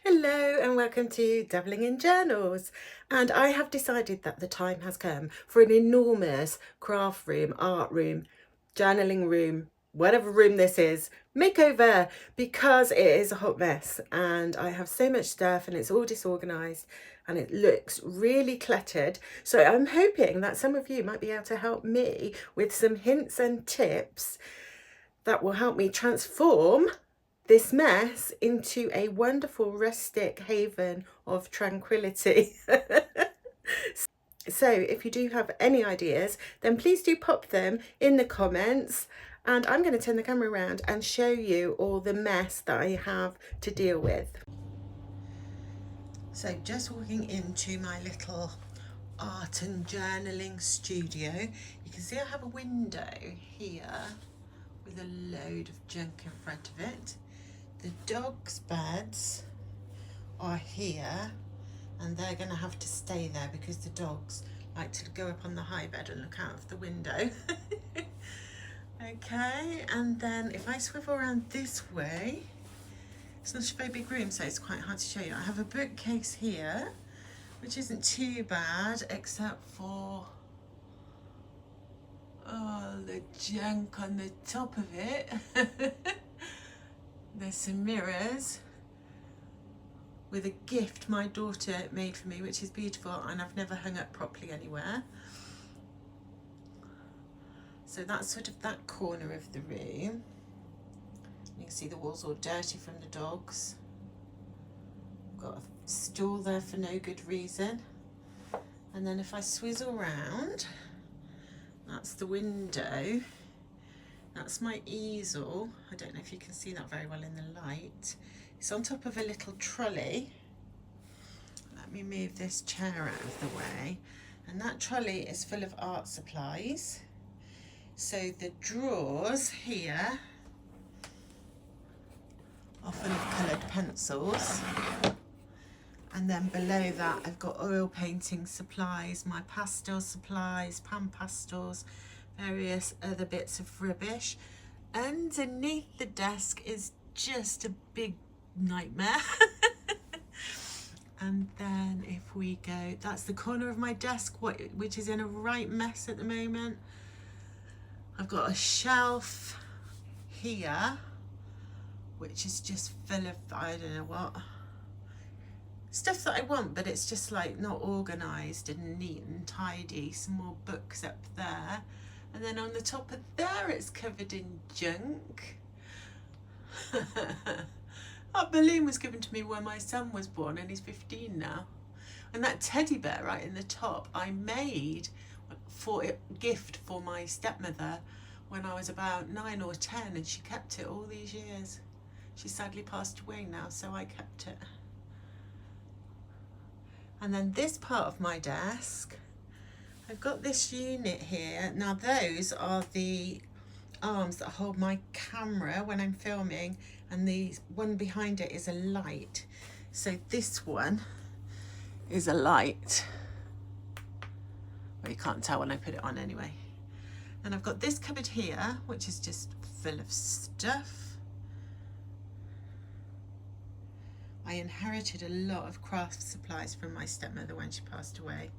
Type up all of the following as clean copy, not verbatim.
Hello and welcome to Dabbling in Journals. And I have decided that the time has come for an enormous craft room, art room, journaling room, whatever room this is, makeover, because it is a hot mess and I have so much stuff and it's all disorganized and it looks really cluttered. So I'm hoping that some of you might be able to help me with some hints and tips that will help me transform this mess into a wonderful rustic haven of tranquility. So if you do have any ideas, then please do pop them in the comments, and I'm going to turn the camera around and show you all the mess that I have to deal with. So just walking into my little art and journaling studio, you can see I have a window here with a load of junk in front of it. The dogs' beds are here and they're going to have to stay there because the dogs like to go up on the high bed and look out of the window. Okay, and then if I swivel around this way, it's not a very big room so it's quite hard to show you. I have a bookcase here which isn't too bad except for the junk on the top of it. There's some mirrors with a gift my daughter made for me, which is beautiful, and I've never hung up properly anywhere. So that's sort of that corner of the room. You can see the walls all dirty from the dogs. Got a stool there for no good reason. And then if I swizzle round, that's the window. That's my easel. I don't know if you can see that very well in the light. It's on top of a little trolley. Let me move this chair out of the way. And that trolley is full of art supplies. So the drawers here are full of coloured pencils. And then below that I've got oil painting supplies, my pastel supplies, pan pastels, various other bits of rubbish. Underneath the desk is just a big nightmare. And then if we go, that's the corner of my desk, which is in a right mess at the moment. I've got a shelf here which is just full of, I don't know what, stuff that I want, but it's just like not organised and neat and tidy. Some more books up there. And then on the top of there, it's covered in junk. That balloon was given to me when my son was born, and he's 15 now. And that teddy bear right in the top, I made for a gift for my stepmother when I was about 9 or 10, and she kept it all these years. She sadly passed away now, so I kept it. And then this part of my desk, I've got this unit here. Now those are the arms that hold my camera when I'm filming, and the one behind it is a light. So this one is a light. Well, you can't tell when I put it on anyway. And I've got this cupboard here, which is just full of stuff. I inherited a lot of craft supplies from my stepmother when she passed away.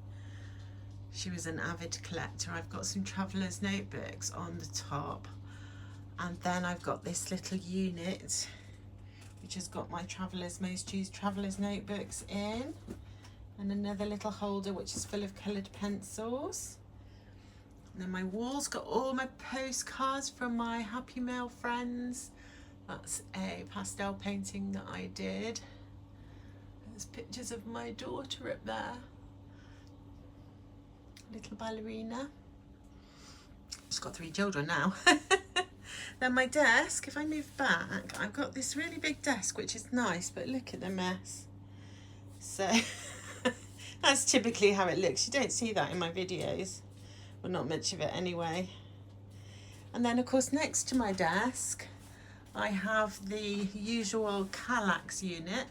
She was an avid collector. I've got some traveller's notebooks on the top. And then I've got this little unit, which has got my most used traveller's notebooks in. And another little holder, which is full of coloured pencils. And then my wall's got all my postcards from my Happy Mail friends. That's a pastel painting that I did. There's pictures of my daughter up there. Little ballerina. She's got 3 children now. Then my desk, if I move back, I've got this really big desk, which is nice, but look at the mess. So that's typically how it looks. You don't see that in my videos. Well, not much of it anyway. And then of course next to my desk, I have the usual Kallax unit.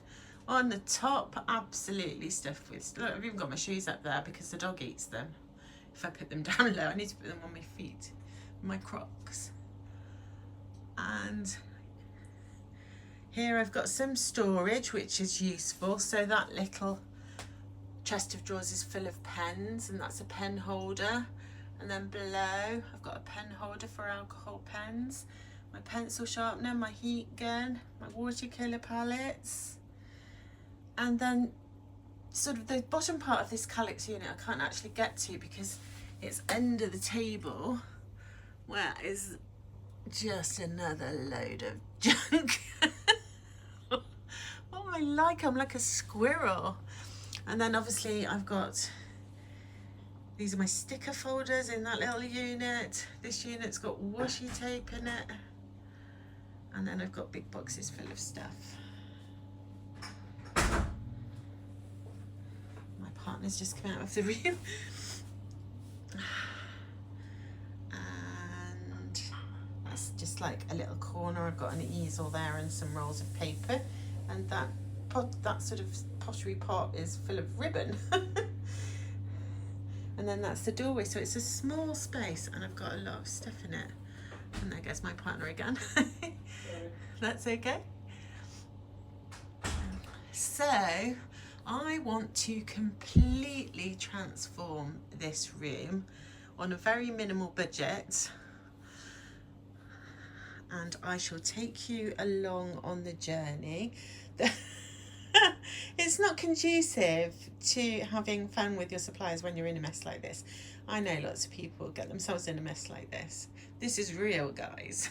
On the top, absolutely stuffed with, look, I've even got my shoes up there because the dog eats them. If I put them down low, I need to put them on my feet, my Crocs. And Here I've got some storage, which is useful. So that little chest of drawers is full of pens, and that's a pen holder. And then below I've got a pen holder for alcohol pens, my pencil sharpener, my heat gun, my watercolour palettes. And then sort of the bottom part of this Kallax unit I can't actually get to because it's under the table, where is just another load of junk. Oh, I'm like a squirrel. And then obviously I've got, these are my sticker folders in that little unit. This unit's got washi tape in it. And then I've got big boxes full of stuff. My partner's just come out of the room. And that's just like a little corner. I've got an easel there and some rolls of paper. And that sort of pottery pot is full of ribbon. And then that's the doorway, so it's a small space and I've got a lot of stuff in it. And there goes my partner again. That's okay. So I want to completely transform this room on a very minimal budget, and I shall take you along on the journey. It's not conducive to having fun with your supplies when you're in a mess like this. I know lots of people get themselves in a mess like this. This is real, guys.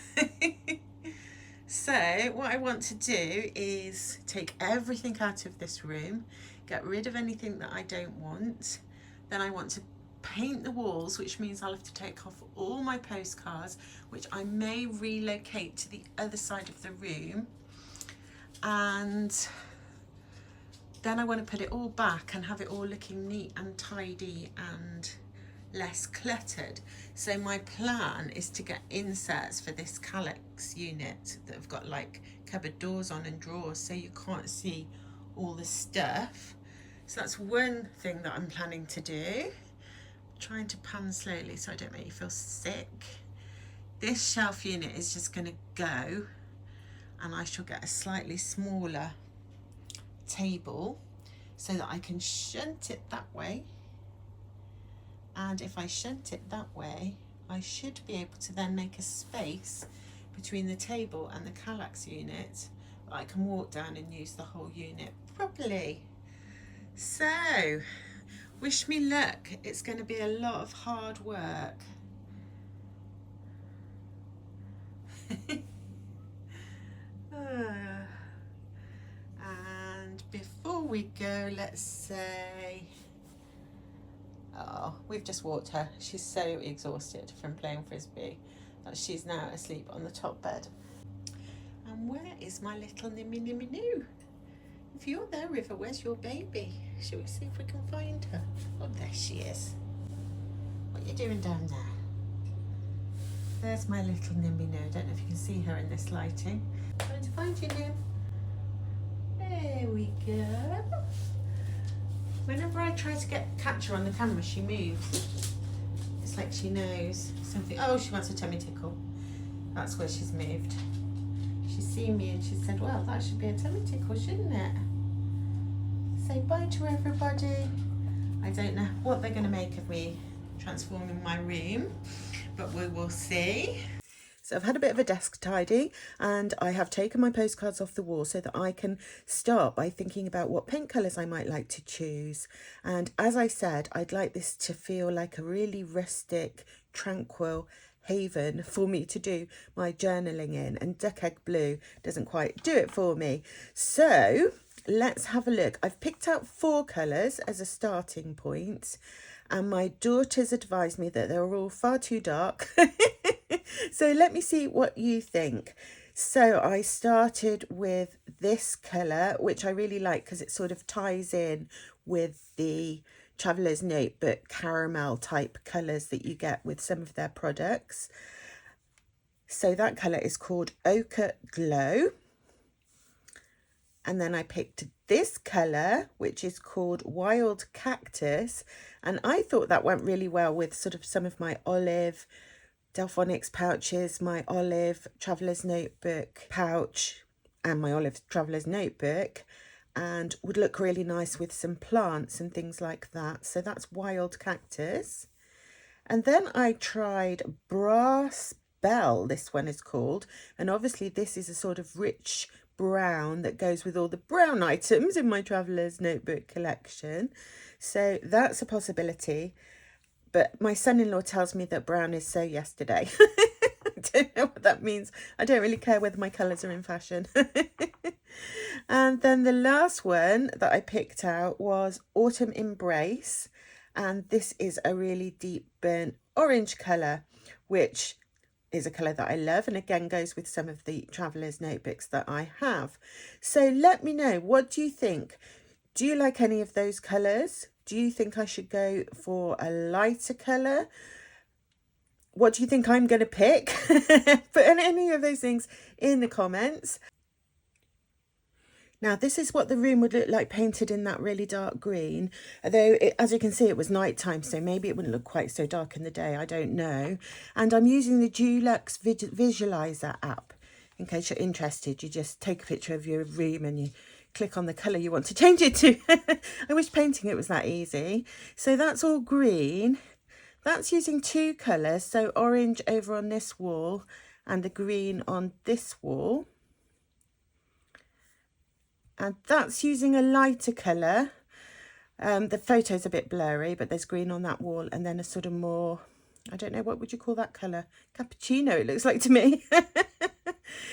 So what I want to do is take everything out of this room, get rid of anything that I don't want. Then I want to paint the walls, which means I'll have to take off all my postcards, which I may relocate to the other side of the room. And then I want to put it all back and have it all looking neat and tidy and less cluttered. So my plan is to get inserts for this Kallax unit that have got like cupboard doors on and drawers, so you can't see all the stuff. So that's one thing that I'm planning to do. I'm trying to pan slowly so I don't make you feel sick. This shelf unit is just going to go, and I shall get a slightly smaller table so that I can shunt it that way. And if I shunt it that way, I should be able to then make a space between the table and the Kallax unit that I can walk down and use the whole unit properly. So, wish me luck. It's going to be a lot of hard work. And before we go, let's say, oh, we've just walked her. She's so exhausted from playing frisbee that she's now asleep on the top bed. And where is my little Nimmy Nimmy Noo? If you're there, River, where's your baby? Shall we see if we can find her? Oh, there she is. What are you doing down there? There's my little Nimmy Noo. I don't know if you can see her in this lighting. Trying to find you, Nim. There we go. Whenever I try to catch her on the camera, she moves. It's like she knows something. Oh, she wants a tummy tickle. That's where she's moved. She's seen me and she said, well, that should be a tummy tickle, shouldn't it? Say bye to everybody. I don't know what they're going to make of me transforming my room, but we will see. So I've had a bit of a desk tidy, and I have taken my postcards off the wall so that I can start by thinking about what paint colours I might like to choose. And as I said, I'd like this to feel like a really rustic, tranquil haven for me to do my journaling in, and Duck Egg Blue doesn't quite do it for me. So let's have a look. I've picked out 4 colours as a starting point, and my daughters advised me that they were all far too dark. So let me see what you think. So I started with this colour, which I really like because it sort of ties in with the Traveller's Notebook caramel type colours that you get with some of their products. So that colour is called Ochre Glow. And then I picked this colour, which is called Wild Cactus. And I thought that went really well with sort of some of my olive Delphonics pouches, my olive Traveller's Notebook pouch, and my olive traveller's notebook, and would look really nice with some plants and things like that. So that's wild cactus. And then I tried brass bell, this one is called, and obviously this is a sort of rich brown that goes with all the brown items in my traveller's notebook collection. So that's a possibility. But my son-in-law tells me that brown is so yesterday. I don't know what that means. I don't really care whether my colours are in fashion. And then the last one that I picked out was Autumn Embrace. And this is a really deep burnt orange colour, which is a colour that I love, and again goes with some of the traveller's notebooks that I have. So let me know, what do you think? Do you like any of those colours? Do you think I should go for a lighter colour? What do you think I'm going to pick? Put any of those things in the comments. Now, this is what the room would look like painted in that really dark green. Although, as you can see, it was nighttime, so maybe it wouldn't look quite so dark in the day. I don't know. And I'm using the Dulux Visualizer app. In case you're interested, you just take a picture of your room and you click on the colour you want to change it to. I wish painting it was that easy. So that's all green. That's using two colours, so orange over on this wall and the green on this wall. And that's using a lighter colour. The photo's a bit blurry, but there's green on that wall, and then a sort of more, I don't know, what would you call that colour? Cappuccino, it looks like to me.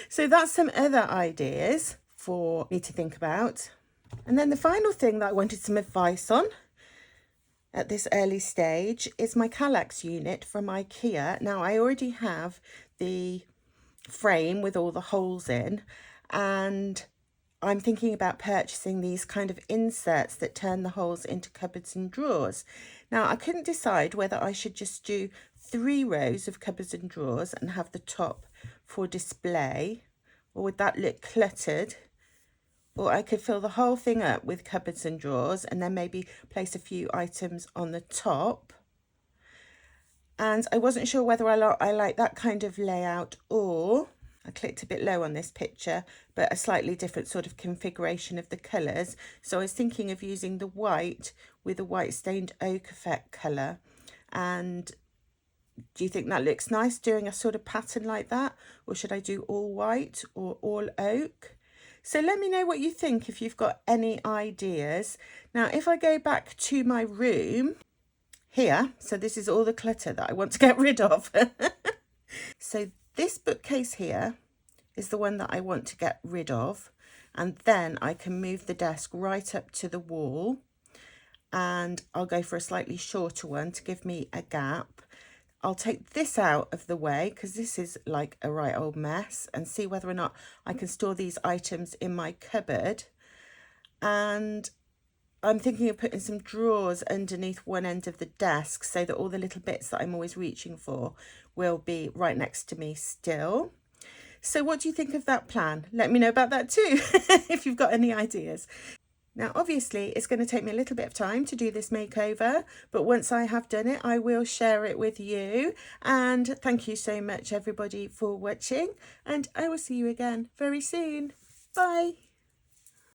So that's some other ideas for me to think about. And then the final thing that I wanted some advice on at this early stage is my Kallax unit from IKEA. Now, I already have the frame with all the holes in, and I'm thinking about purchasing these kind of inserts that turn the holes into cupboards and drawers. Now, I couldn't decide whether I should just do 3 rows of cupboards and drawers and have the top for display, or would that look cluttered? Or I could fill the whole thing up with cupboards and drawers and then maybe place a few items on the top. And I wasn't sure whether I like that kind of layout, or I clicked a bit low on this picture, but a slightly different sort of configuration of the colours. So I was thinking of using the white with a white stained oak effect colour. And do you think that looks nice, doing a sort of pattern like that? Or should I do all white or all oak? So let me know what you think if you've got any ideas. Now, if I go back to my room here, so this is all the clutter that I want to get rid of. So this bookcase here is the one that I want to get rid of, and then I can move the desk right up to the wall, and I'll go for a slightly shorter one to give me a gap. I'll take this out of the way because this is like a right old mess, and see whether or not I can store these items in my cupboard. And I'm thinking of putting some drawers underneath one end of the desk so that all the little bits that I'm always reaching for will be right next to me still. So what do you think of that plan? Let me know about that too, if you've got any ideas. Now, obviously, it's going to take me a little bit of time to do this makeover, but once I have done it, I will share it with you. And thank you so much, everybody, for watching, and I will see you again very soon. Bye.